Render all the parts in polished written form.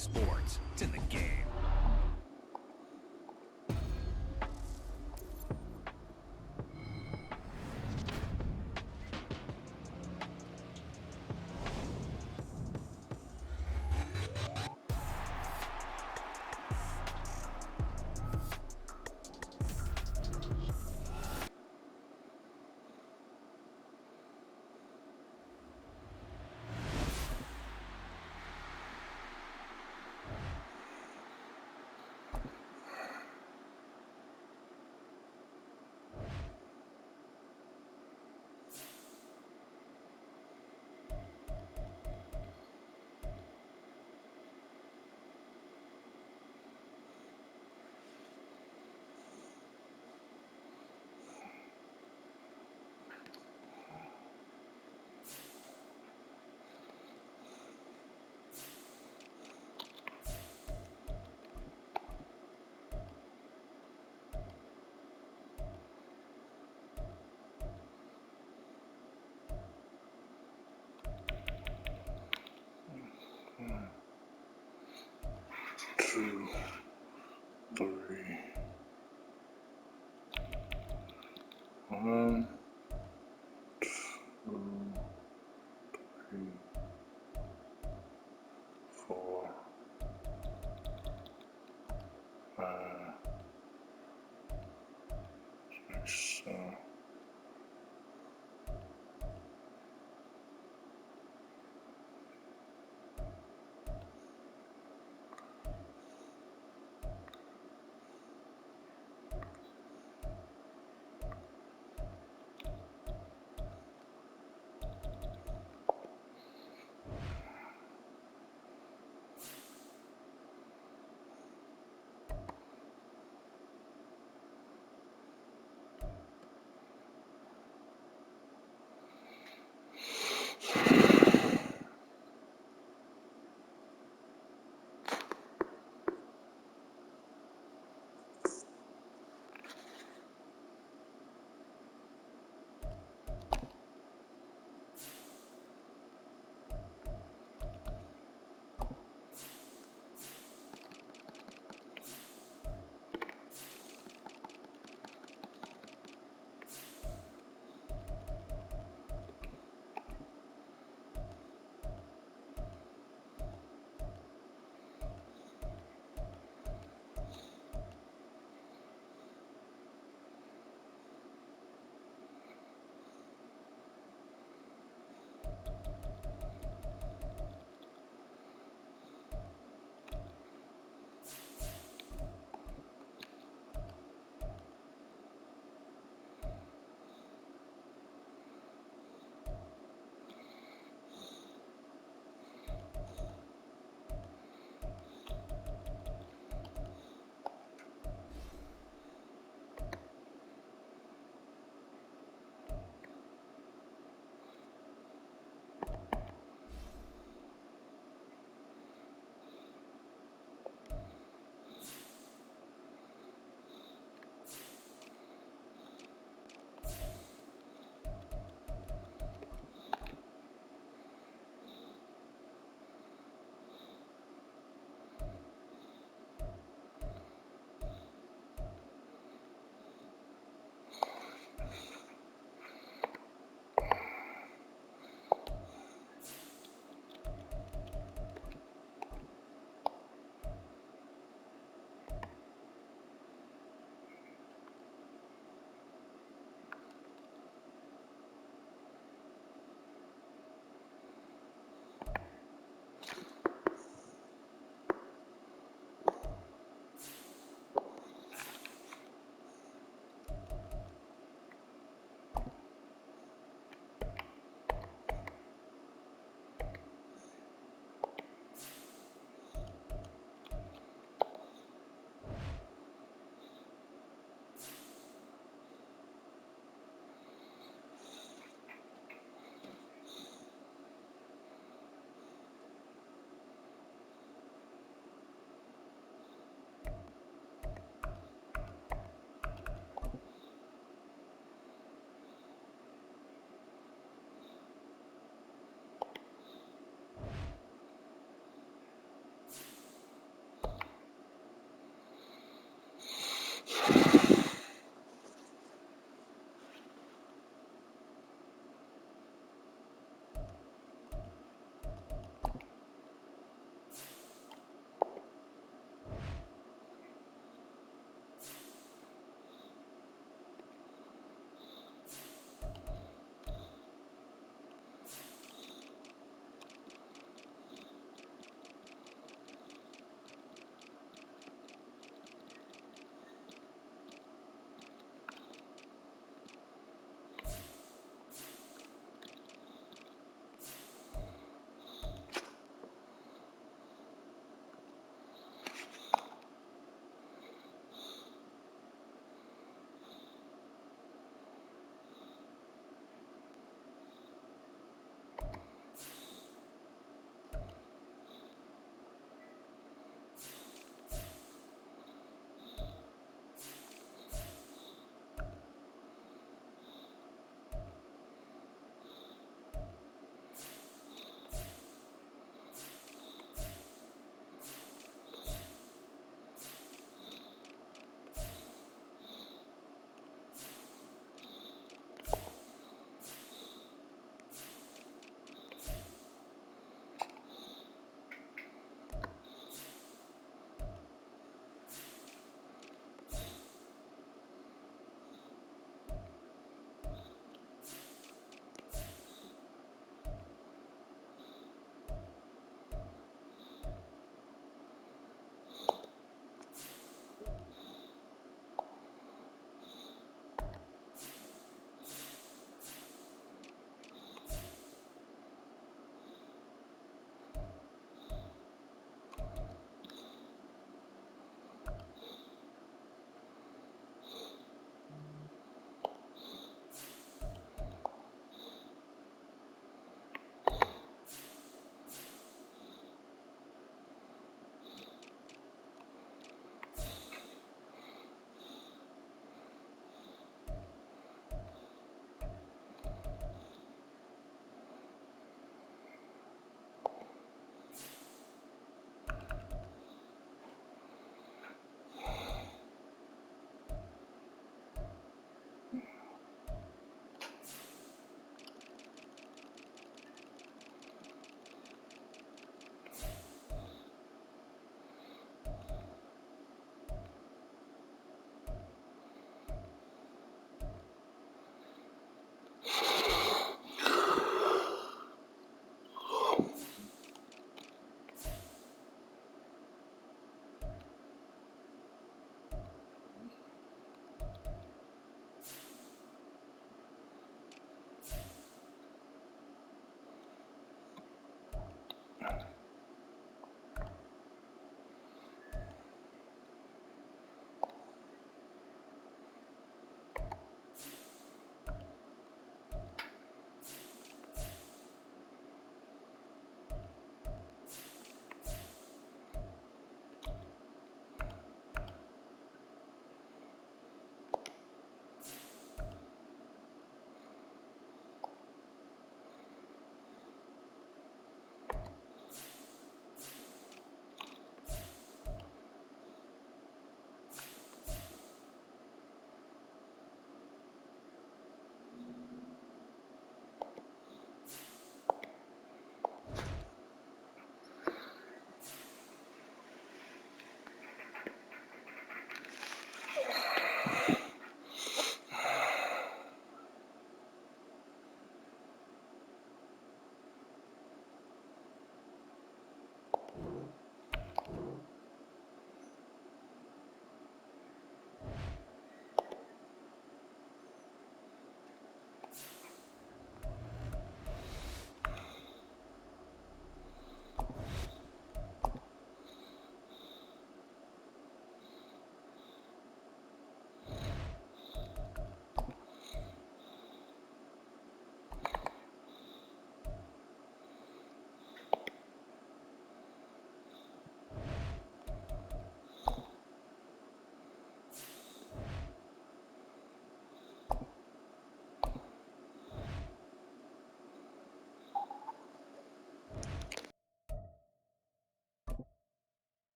sports. It's in the game.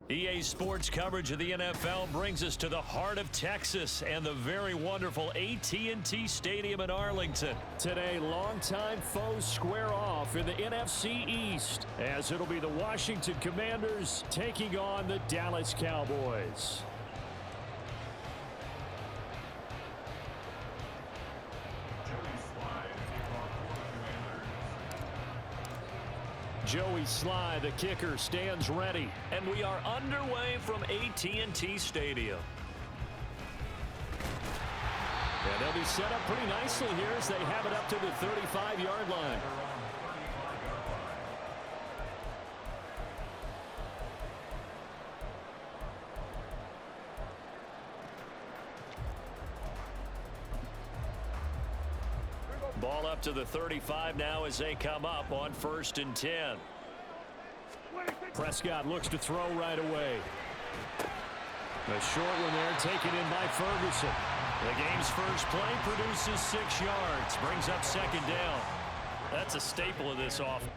EA Sports coverage of the NFL brings us to the heart of Texas and the very wonderful AT&T Stadium in Arlington. Today, longtime foes square off in the NFC East, as it'll be the Washington Commanders taking on the Dallas Cowboys. Joey Sly, the kicker, stands ready. And we are underway from AT&T Stadium. And they'll be set up pretty nicely here as they have it up to the 35-yard line. Ball up to the 35 now as they come up on 1st and 10. Prescott looks to throw right away. A short one there taken in by Ferguson. The game's first play produces 6 yards, brings up 2nd down. That's a staple of this offense.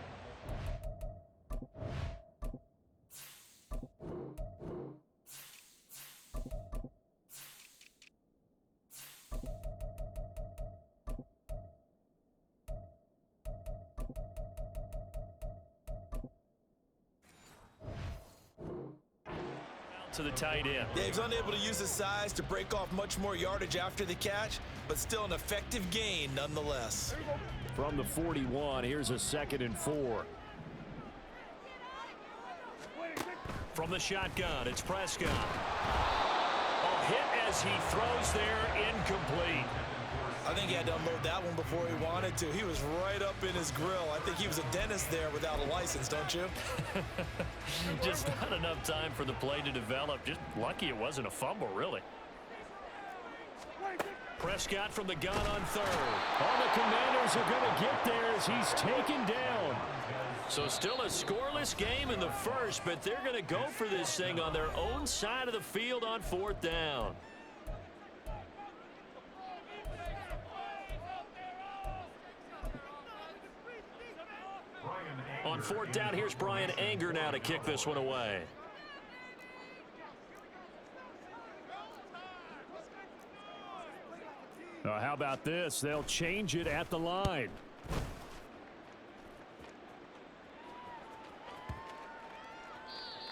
To the tight end. Yeah, he's unable to use his size to break off much more yardage after the catch, but still an effective gain nonetheless. From the 41, here's a 2nd and 4. From the shotgun, it's Prescott. A hit as he throws there, incomplete. I think he had to unload that one before he wanted to. He was right up in his grill. I think he was a dentist there without a license, don't you? Just not enough time for the play to develop. Just lucky it wasn't a fumble, really. Prescott from the gun on 3rd. All the Commanders are going to get there as he's taken down. So still a scoreless game in the first, but they're going to go for this thing on their own side of the field on 4th down. On 4th down, here's Brian Anger now to kick this one away. How about this? They'll change it at the line.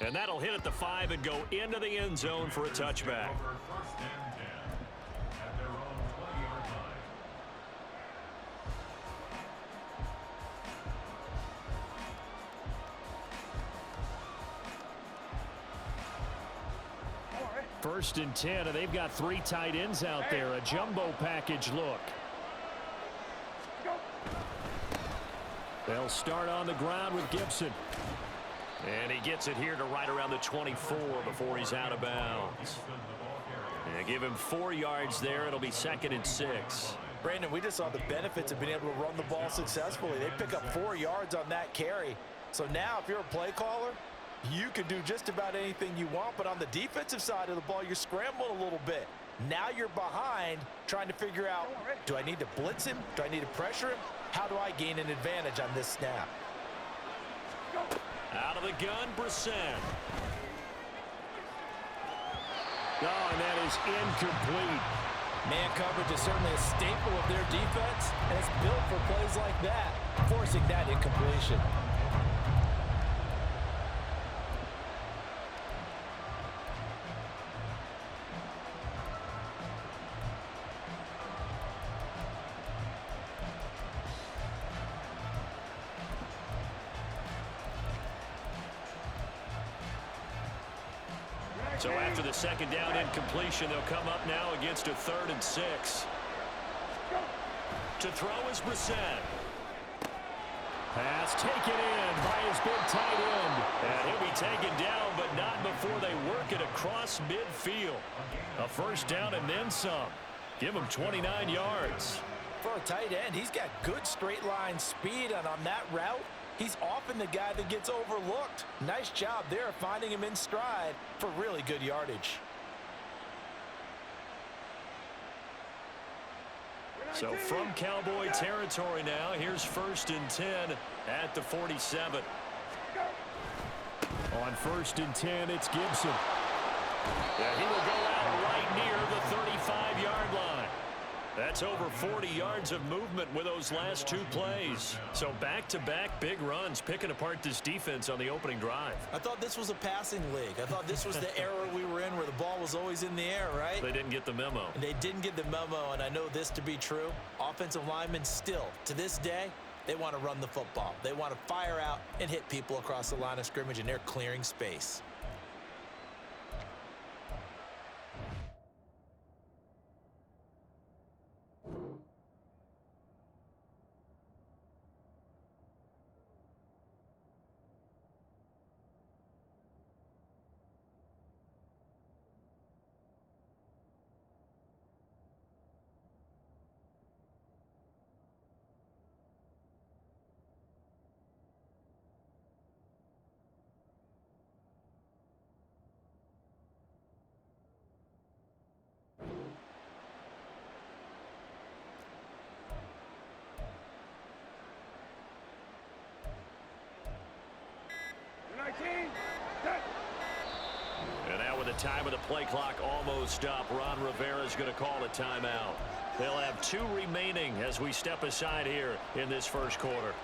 And that'll hit at the 5 and go into the end zone for a touchback. First and 10, and they've got 3 tight ends out there. A jumbo package look. They'll start on the ground with Gibson. And he gets it here to right around the 24 before he's out of bounds. And give him 4 yards there. It'll be 2nd and 6. Brandon, we just saw the benefits of being able to run the ball successfully. They pick up 4 yards on that carry. So now if you're a play caller, you can do just about anything you want, but on the defensive side of the ball, you're scrambling a little bit. Now you're behind trying to figure out, do I need to blitz him? Do I need to pressure him? How do I gain an advantage on this snap? Out of the gun, Brissett. Oh, and that is incomplete. Man coverage is certainly a staple of their defense, and it's built for plays like that, forcing that incompletion. So after the 2nd down incompletion, they'll come up now against a 3rd and 6. To throw is Brissett. Pass taken in by his big tight end. And he'll be taken down, but not before they work it across midfield. A 1st down and then some. Give him 29 yards. For a tight end, he's got good straight line speed, and on that route, he's often the guy that gets overlooked. Nice job there finding him in stride for really good yardage. So from Cowboy territory now, here's 1st and 10 at the 47. On On 1st and 10, it's Gibson. Yeah, he will go out right near the 35-yard line. That's over 40 yards of movement with those last 2 plays. So back-to-back big runs, picking apart this defense on the opening drive. I thought this was a passing league. I thought this was the era we were in where the ball was always in the air, right? They didn't get the memo. And they didn't get the memo, and I know this to be true. Offensive linemen still, to this day, they want to run the football. They want to fire out and hit people across the line of scrimmage, and they're clearing space. And now with the time of the play clock almost up, Ron Rivera is going to call a timeout. They'll have 2 remaining as we step aside here in this first quarter.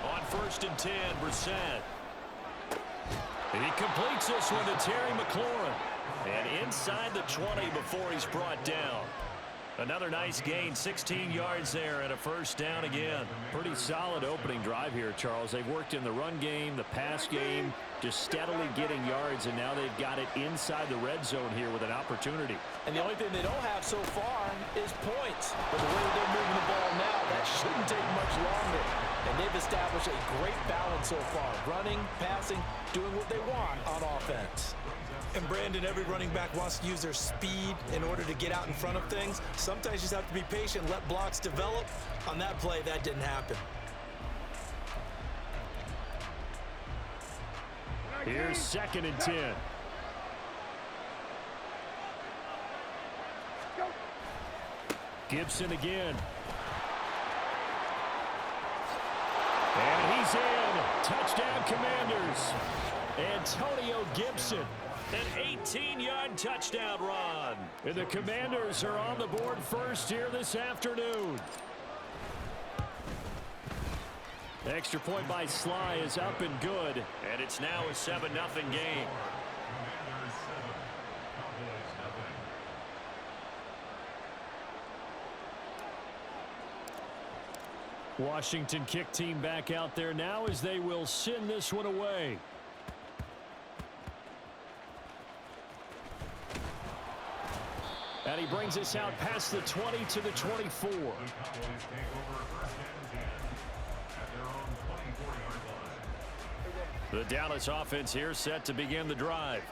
On 1st and 10, Brissett. And he completes this one to Terry McLaurin. And inside the 20 before he's brought down. Another nice gain, 16 yards there and a first down again. Pretty solid opening drive here, Charles. They've worked in the run game, the pass game, just steadily getting yards, and now they've got it inside the red zone here with an opportunity. And the only thing they don't have so far is points. But the way they're moving the ball now, that shouldn't take much longer. And they've established a great balance so far. Running, passing, doing what they want on offense. And Brandon, every running back wants to use their speed in order to get out in front of things. Sometimes you just have to be patient, let blocks develop. On that play, that didn't happen. Here's 2nd and 10. Gibson again. And he's in. Touchdown, Commanders. Antonio Gibson. An 18-yard touchdown run. And the Commanders are on the board first here this afternoon. The extra point by Sly is up and good. And it's now a 7-0 game. Washington kick team back out there now as they will send this one away. And he brings us out past the 20 to the 24. The Dallas offense here set to begin the drive.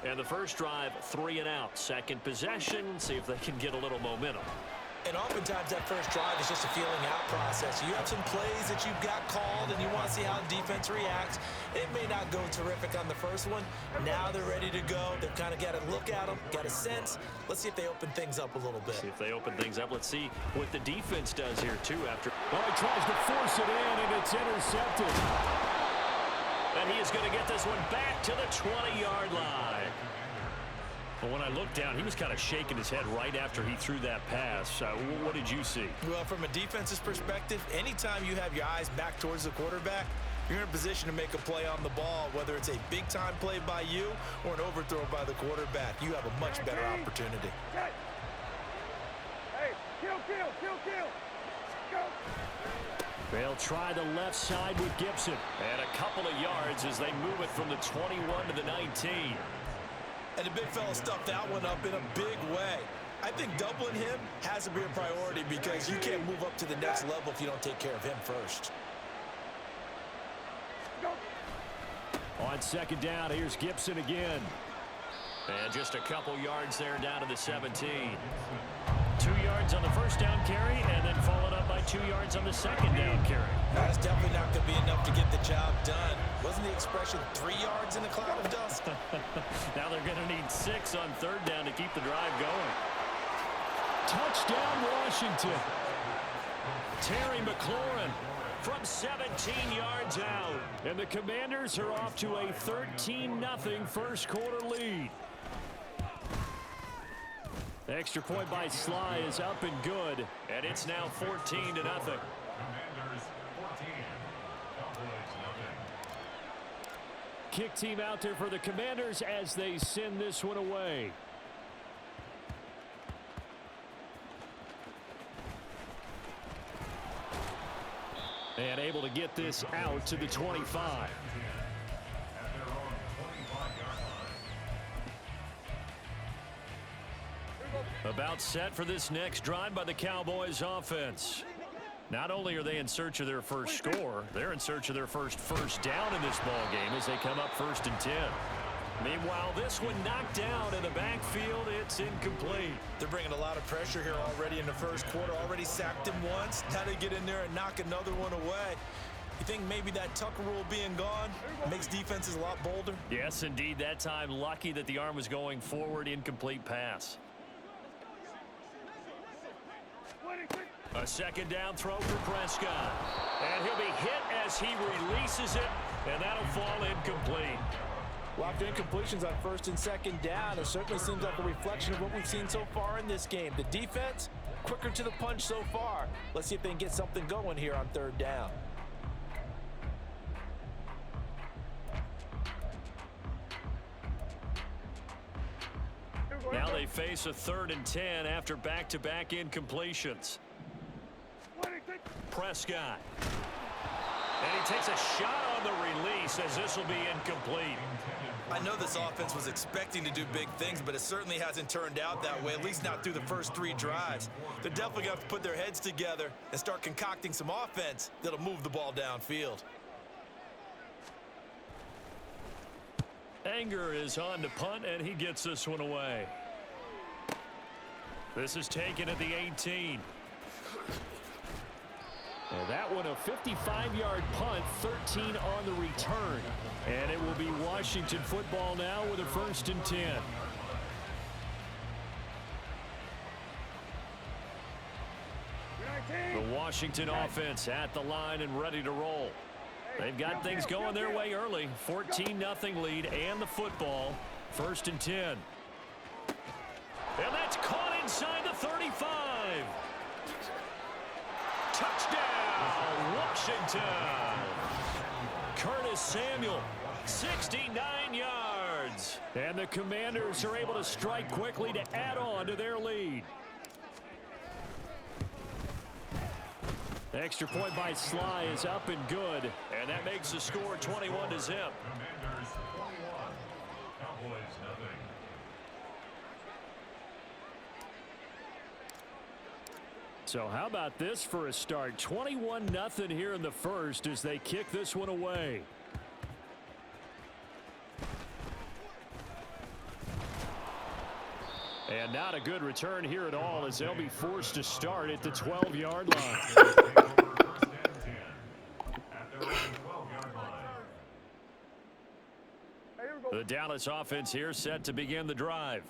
And the first drive, 3 and out. Second possession, see if they can get a little momentum. And oftentimes that first drive is just a feeling out process. You have some plays that you've got called and you want to see how the defense reacts. It may not go terrific on the first one. Now they're ready to go. They've kind of got to look at them, got a sense. Let's see if they open things up a little bit. See if they open things up. Let's see what the defense does here, too, after. Well, he tries to force it in, and it's intercepted. And he is going to get this one back to the 20-yard line. But when I looked down, he was kind of shaking his head right after he threw that pass. What did you see? Well, from a defense's perspective, anytime you have your eyes back towards the quarterback, you're in a position to make a play on the ball, whether it's a big-time play by you or an overthrow by the quarterback. You have a much better opportunity. Hey, kill. Go. They'll try the left side with Gibson. And a couple of yards as they move it from the 21 to the 19. And the big fella stuffed that one up in a big way. I think doubling him has to be a priority because you can't move up to the next level if you don't take care of him first. On second down, here's Gibson again. And just a couple yards there down to the 17. 2 yards on the first down carry, and then followed up by 2 yards on the second down carry. That's definitely not going to be enough to get the job done. Wasn't the expression 3 yards in a cloud of dust? Now they're going to need 6 on 3rd down to keep the drive going. Touchdown, Washington. Terry McLaurin from 17 yards out. And the Commanders are off to a 13-0 first quarter lead. The extra point by Sly is up and good, and it's now 14-0. Kick team out there for the Commanders as they send this one away. And able to get this out to the 25. About set for this next drive by the Cowboys offense. Not only are they in search of their first score, they're in search of their first down in this ball game as they come up 1st and 10. Meanwhile, this one knocked down in the backfield. It's incomplete. They're bringing a lot of pressure here already in the first quarter. Already sacked him once. Now they get in there and knock another one away. You think maybe that Tucker rule being gone makes defenses a lot bolder? Yes, indeed. That time, lucky that the arm was going forward. Incomplete pass. A 2nd down throw for Prescott. And he'll be hit as he releases it, and that'll fall incomplete. A lot of incompletions on 1st and 2nd down. It certainly seems like a reflection of what we've seen so far in this game. The defense, quicker to the punch so far. Let's see if they can get something going here on 3rd down. Now they face a 3rd and 10 after back-to-back incompletions. Prescott. And he takes a shot on the release as this will be incomplete. I know this offense was expecting to do big things, but it certainly hasn't turned out that way, at least not through the first 3 drives. They're definitely going to have to put their heads together and start concocting some offense that'll move the ball downfield. Anger is on to punt, and he gets this one away. This is taken at the 18. And that one a 55-yard punt, 13 on the return. And it will be Washington football now with a 1st and 10. The Washington offense at the line and ready to roll. They've got things going their way early. 14-0 lead and the football. 1st and 10. And that's caught inside the 35. Touchdown, Washington. Curtis Samuel, 69 yards. And the Commanders are able to strike quickly to add on to their lead. The extra point by Sly is up and good. And that makes the score 21-0. So how about this for a start? 21-0 here in the first as they kick this one away. And not a good return here at all as they'll be forced to start at the 12-yard line. The Dallas offense here set to begin the drive.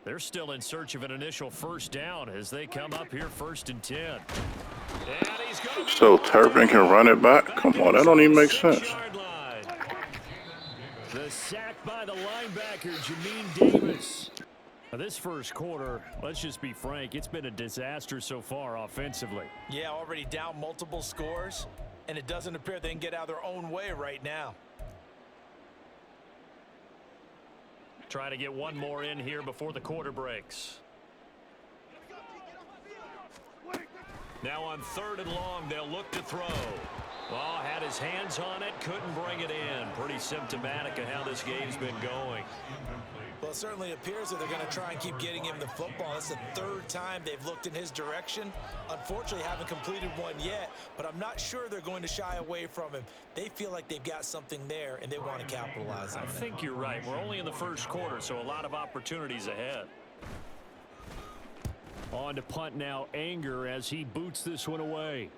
They're still in search of an initial 1st down as they come up here 1st and 10. And he's going to So Turpin can run it back? Come on, that don't even make sense. The sack by the linebacker, Jamin Davis. Now this first quarter, let's just be frank, it's been a disaster so far offensively. Yeah, already down multiple scores, and it doesn't appear they can get out of their own way right now. Try to get one more in here before the quarter breaks. Now on 3rd and long, they'll look to throw. Oh, had his hands on it, couldn't bring it in. Pretty symptomatic of how this game's been going. Well, it certainly appears that they're going to try and keep getting him the football. It's the 3rd time they've looked in his direction. Unfortunately, haven't completed one yet, but I'm not sure they're going to shy away from him. They feel like they've got something there, and they want to capitalize on it. I think you're right. We're only in the first quarter, so a lot of opportunities ahead. On to punt now, Anger as he boots this one away.